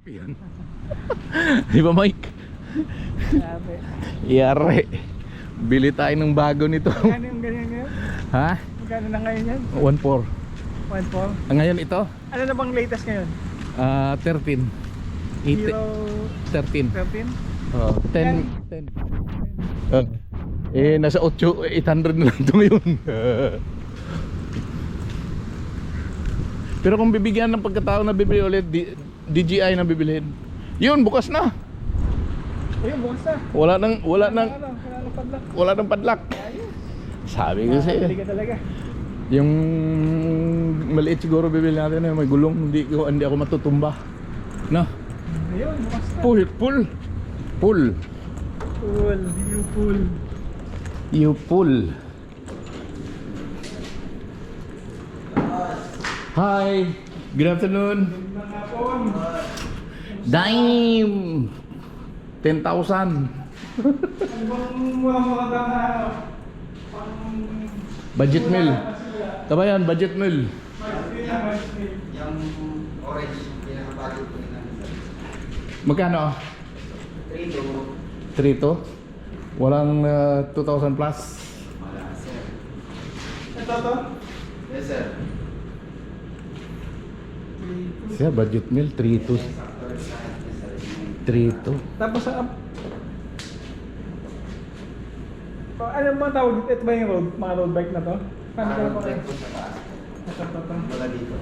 Yan. Di ba, Mike? Grabe. Yari. Bili tayo ng bago nito. Magkano yung ganyan ngayon? Ha? Magkano na ngayon yan? 1.4. 1.4? Ngayon ito? Ano na bang latest ngayon? 13. 13. 13? Oh, 10. 10. Nasa 8, 800 na lang ito ngayon. Pero kung bibigyan ng pagkatao na bibili ulit, DJI na bibilhin. Yun, bukas na. Ayun, bukas na. Wala nang Wala nang padlock. padlock. Sabi ko sa'yo. Makakabili ka talaga. Yung maliit siguro bibili natin, may gulong, hindi ako matutumba. No? Ayun, bukas na. Pull. Pull. You pull. You pull. Hi. Good afternoon. Magandang hapon. Dime. 10,000. Ano bang mura-mura na ano? Pang... Budget meal. Kabayan, budget meal. Yung orange, pinakabago ko nila. Magkano? 3 to. 3 to? Walang 2,000 plus? Wala, sir. Ito to? Yes, sir. Siya, budget meal, 3 to. 3 to. Tapos ang... ano ba tawag dito? Ito ba yung road? Mga road bike na to? Paano ka pa kayo? Break po sa taas. Ito. Wala dito.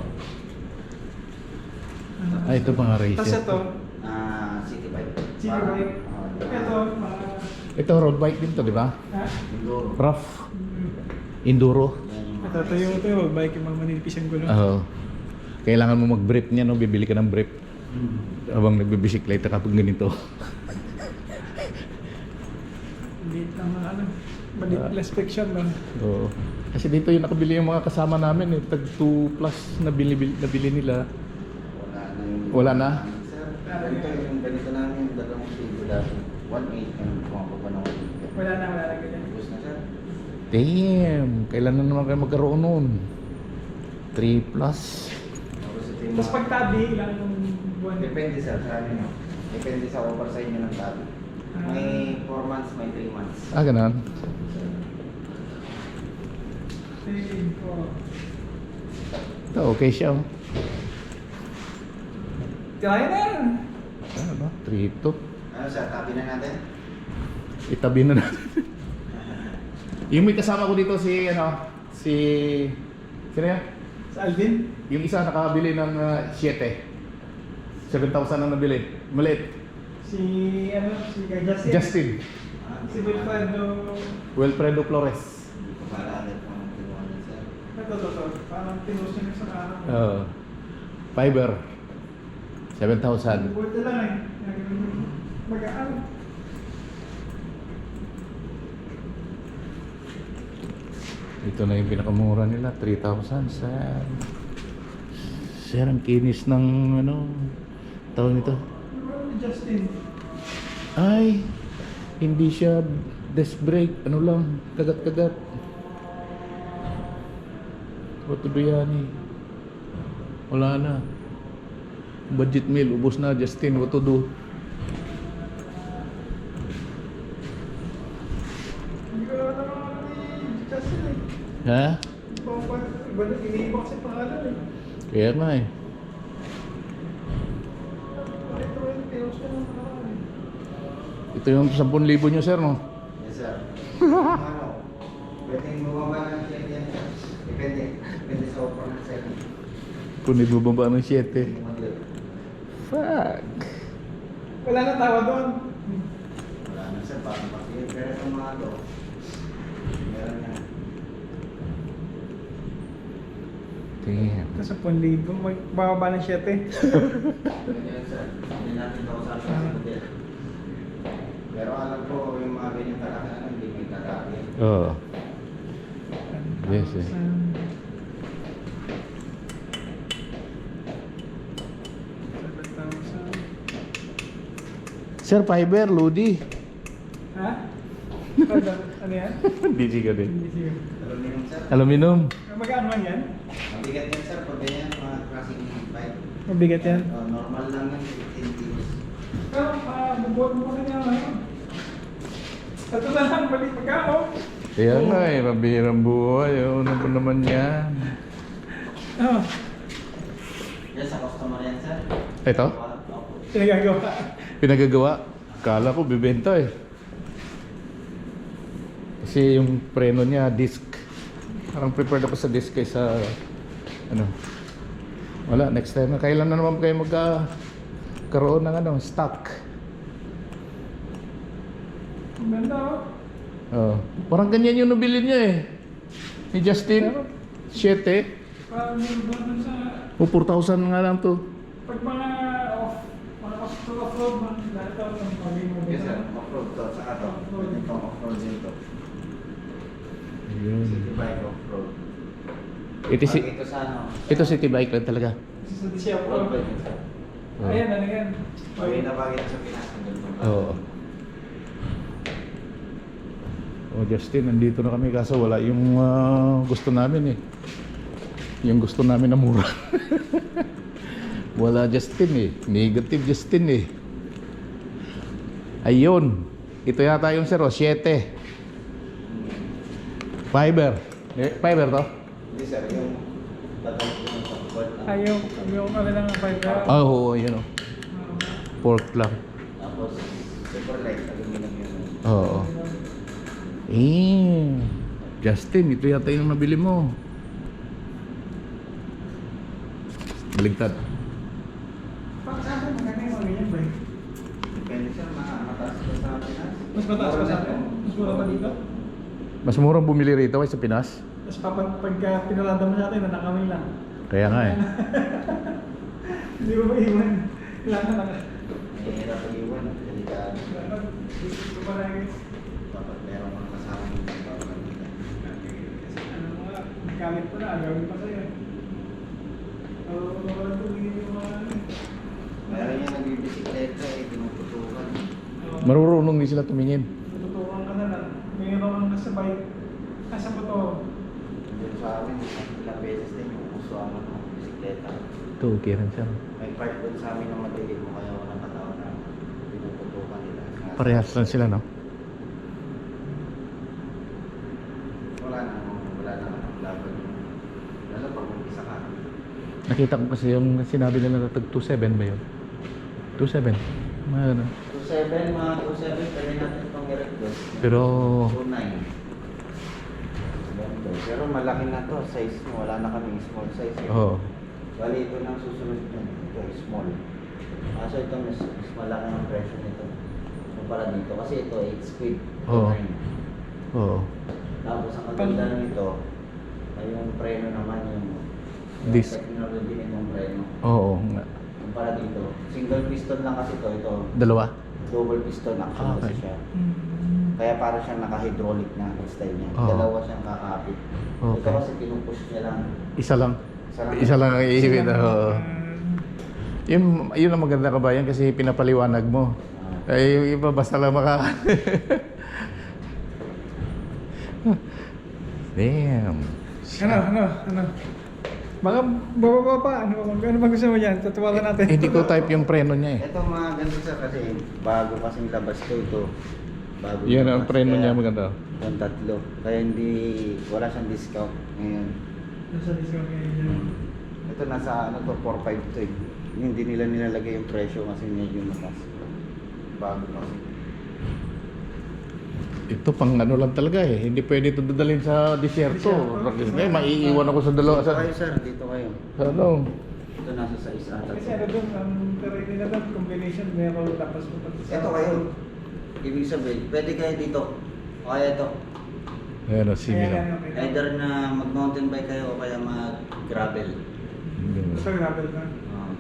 Ay, ito mga Tapos racer. ito, City bike. City bike. Ito, mga... Ito, road bike din to, di ba? Ha? Indoro. Rough. Enduro. Ito yung road bike, yung mga manipis yung gulo. Oo. Kailangan mo mag-brief niya, no? Bibili ka ng brief. Habang nagbibisikleta kapag ganito. Liit lang mga ano. Maliit less friction lang. Oo. Kasi dito yung nakabili yung mga kasama namin, tag 2 plus na nabili nila. Wala na yung... Wala na? Sir, ganito namin yung dalawang kilo dati. 1.8 yung pumapaba ng 1.8. Wala na ganyan. Ubus na, sir. Damn! Kailan na naman kayo magkaroon nun? 3 plus? Tapos ito yung Tapos mga- pag tabi, ilang buwan? Depende, sir, sa amin. No? Depende sa oversize nyo ng tabi. May 4 months, may 3 months. Ah, ganun. Ito, okay siya. Oh. Kaya na yan. Ano ba? 3 to. Ano, sir, tabi na natin? Itabi na natin. Yung may kasama ko dito si, sino yan? Sa Alvin? Yung isa nakabili ng 7. 7,000 ang nabili. Maliit. Si kay Justin? Justin. Si Wilfredo. Wilfredo Flores. Hindi ko maalala kung anong kinuha niya, sir. Ito. Parang pinost niya sa kanan. Fiber. 7,000. Buti lang eh. Mag-aan. Ito na yung pinakamura nila, 3,000. Sir, ang kinis ng tawag nito. Justin. Ay, hindi siya disc brake, kagat-kagat. What to do yan eh? Wala na. Budget meal, ubos na. Justin, what to do? Hindi ko naman ni Justin eh. Ha? Iba na iniiba kasi pangalan eh. Kaya nga eh. Ito yung pinost niya ng pangalan eh. Ito yung 10,000 nyo, sir, no? Yes, sir. Ano? Pwedeng bumaba ng check yan, sir. Depende sa offer ng second. Kung ibubaba ng 7. Model. Fuck. Wala na tawa doon. Wala na, sir. Parang pakilip. Pero itong mga to, meron na. Damn. Kasi 10,000, magbababa ng 7. Ganyan, sir. Hindi natin kausapin sa model. Pero alam ko, yung mga ganyan talaga, hindi may tatake. Oo. Yes, eh. Sir, fiber, Lodi. Ha? Ano yan? Busy ka din. Hindi siya. Aluminum, sir. Aluminum. Magkano man yan? Mabigat yan, sir. Pag ganyan, mga klaseng bike. Mabigat yan. Normal lang yan, 15 kg. Pero, bubuhat mo na niya ngayon. Ito na lang, balik magkano. Kaya nga eh, mabihirang buhay. Oh, ano ba naman yan? Oh, Yan sa customer yan, sir. Ito? Opo. pinagagawa. Pinagagawa? Kala ko bibenta eh. Kasi yung preno niya, disc. Parang prepared ako sa disc kaysa ano. Wala, next time na. Kailan na naman kayo magkaroon ng ano, stock? Ang ganda oh. Oh. Parang ganyan yung nabili niya eh. Ni Justin. 7. Parang yung doon sa... O 4,000 nga lang to. Pag mga off-road man, lahat ito ang paging mo. Yes, sir. Off-road to. Saka to. Pwede itong off-road dito. Ayun. City bike off-road. Ito, Ito sa ano? ito city bike lang talaga. Sa siya Off-road po. ba yun, sir? Oh. Ayan, ano yan. Pwede na bagay sa Pinas. Oo. Oh, Justin, nandito na kami kaso wala yung gusto namin eh. Yung gusto namin na mura. Wala Justin eh. Negative Justin eh. Ayun. Ito yata yung 07. Fiber. Fiber to? Hindi, sir. Yung batang yung support na. Ayaw, yung ano lang ang fiber. Ah, oo, yun oh. Pork lang. Tapos, super light. Aluminum yun. Oo. Eh, Justin, ito yata yung nabili mo. Baligtad. Pag sa akin, maganda yung mga ganyan ba eh? Depende siya, mataas ko sa Pinas. Mas mataas pa sa atin? Mas mura pa dito? Mas murang bumili rito kaysa Pinas. Tapos pagka pinalanda mo sa atin, nanakawin lang. Kaya nga eh. Hindi mo maiwan. Kailangan na. Mahirap ang iwan. Delikado. Gusto pa lang eh. Dapat meron kang kasama ng bawal. Ano mga, gamit ko na, agawin pa sa'yo. Wala ko yung mga ano eh. Meron yung nagbibisikleta eh, pinuputukan. Marurunong din sila tumingin. Tuturuan ka na lang. Mayroon kang kasabay. Nasa ba to? Doon sa amin, ilang beses din yung usuan ng bisikleta. Ito, okay rin siya. May part doon sa amin na madilim mo kaya walang katawan na pinuputukan nila. Parehas lang sila, no? Wala na ang laban. Lalo pag mag-isa ka. Nakita ko kasi yung sinabi nila na tag 27 ba yun? 27. Mga ano. 2.7, mga 2.7, pwede natin itong i-rect doon. Pero 2.9. Pero malaki na to, size mo. Wala na kaming small size. Eh. oo. Bali, ito na ang susunod nyo. Ito, small. Kaso ito, mas malaki ang presyo nito. Kumpara dito. Kasi ito, 8 speed. Oo. 9. Oo. Tapos ang kaganda nito, ay yung preno naman yung Disc. technology nitong preno. Oo nga. Kumpara dito, single piston lang kasi ito Dalawa? double piston action Okay. kasi siya. Kaya para siyang naka-hydraulic na ang style niya. Oo. Dalawa siyang kakapit. Okay. Ito kasi pinupush niya lang. Isa lang. Isa lang. Isa lang ang iibig. Oo. Yun ang maganda kabayan kasi pinapaliwanag mo. Ay, yung iba basta lang maka... Damn. Ano? Baka bababa pa. Ano bang gusto mo dyan? Tatawagan natin. Hindi ko type yung preno niya eh. Ito mga ganito siya kasi bago kasing labas ko ito. Bago Yan ang labas, preno kaya niya maganda. Yung tatlo. Kaya wala siyang discount ngayon. Nasa discount ngayon. Ito nasa ano to, 4.5 to eh. Hindi nila nilalagay yung presyo kasi medyo mataas. Bago kasi. Ito pang ano lang talaga eh. Hindi pwede ito dadalhin sa disyerto. Eh, maiiwan ako sa dalawa. Dito Sa, kayo sir, dito kayo. sa ano? Ito nasa sa isa ata. Kasi ano doon, ang terrain nila doon, combination, meron tapos Ito kayo. Ibig sabihin, pwede kayo dito. O kaya ito. Ayan o, sige lang. Either na mag-mountain bike kayo o kaya mag-gravel. Gusto gravel ka.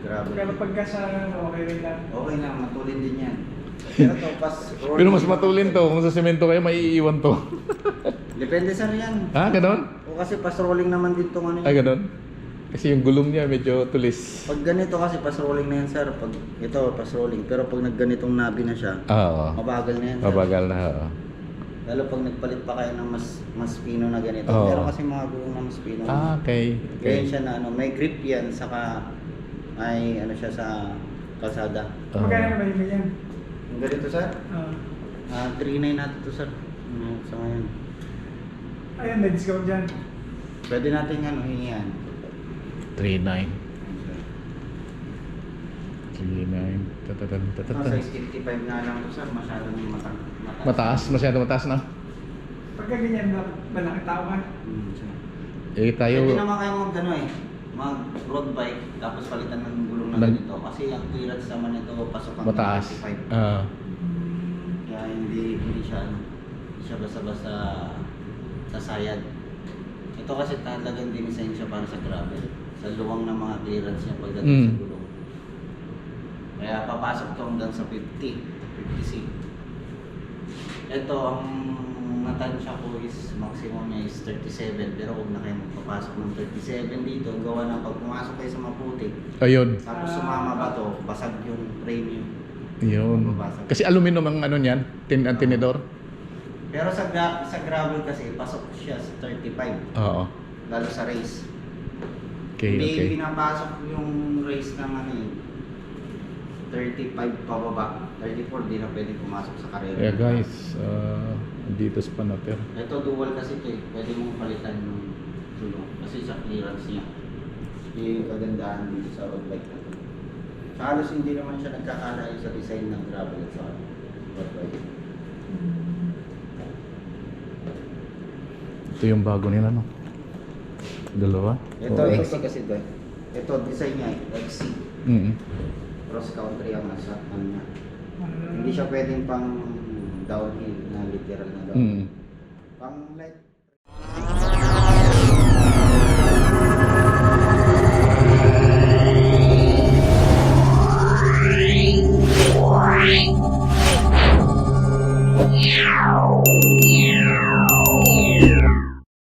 Gravel. Pero pagka sa ano, okay rin lang. Okay lang, matulin din yan. Pero to, pas rolling. Pero mas matulin to. Kung sa semento kayo, maiiwan to. Depende sa yan. Ah, ganon? O kasi pas rolling naman dito ano Ah, yan. ganon? Kasi yung gulong niya medyo tulis. Pag ganito kasi pas rolling na yan sir. Pag ito pas rolling. Pero pag nagganitong nabi na siya, Oo. mabagal na yan sir. Mabagal na. Oo. Lalo pag nagpalit pa kayo ng mas pino na ganito. Oo. Pero kasi mga gulong na mas pino. Ah, okay. Ganyan Okay. siya na ano, may grip yan, saka may ano siya sa kalsada. Oo. Magkano ba yun yan? Yung ganito sir, Ah. 3.9 natin to sir. Sa ngayon. Ayun, may discount dyan. Pwede natin hingihan. 3.9. 3.9. Size 55 nga lang to sir, masyadong Mataas, masyado mataas na. Pagka ganyan na malaki tao ka. Sir. Eh tayo, Pwede naman kayo mag road bike, tapos palitan ng gulong na Nag- ganito. Kasi ang clearance naman nito, pasok ang mataas. 55. Kaya hindi siya basta-basta sasayad. Ito kasi talagang dinisign siya para sa gravel. Sa luwang ng mga clearance niya pagdating sa gulong. Kaya papasok to hanggang sa 50C. Ito, ang natansya ko is maximum niya is 37. Pero huwag na kayo magpapasok ng 37 dito. Gawa na pag pumasok kayo sa maputik, ayun. tapos sumama ba to, basag yung frame niyo. Yun. Kasi aluminum ang ano niyan, ang tinidor. Pero sa gravel kasi, pasok siya sa 35. Oo. Lalo sa race. Okay, Hindi okay. pinapasok yung race ng 35 pababa. 34 di na pwede pumasok sa karera. Yeah guys, dito sa Panaper. Ito dual kasi ito eh. Pwede mong palitan ng gulong. Kasi sa clearance niya. Yung kagandahan dito sa road bike na ito. Sa halos hindi naman siya nagkakalayo sa design ng gravel at sa road bike. Ito yung bago nila, no? Dalawa? Ito Oo. XC kasi ito eh. Ito design niya XC. Cross country ang nasa niya. Hindi siya pwedeng pang downhill na literal na downhill. Pang light. Yeah.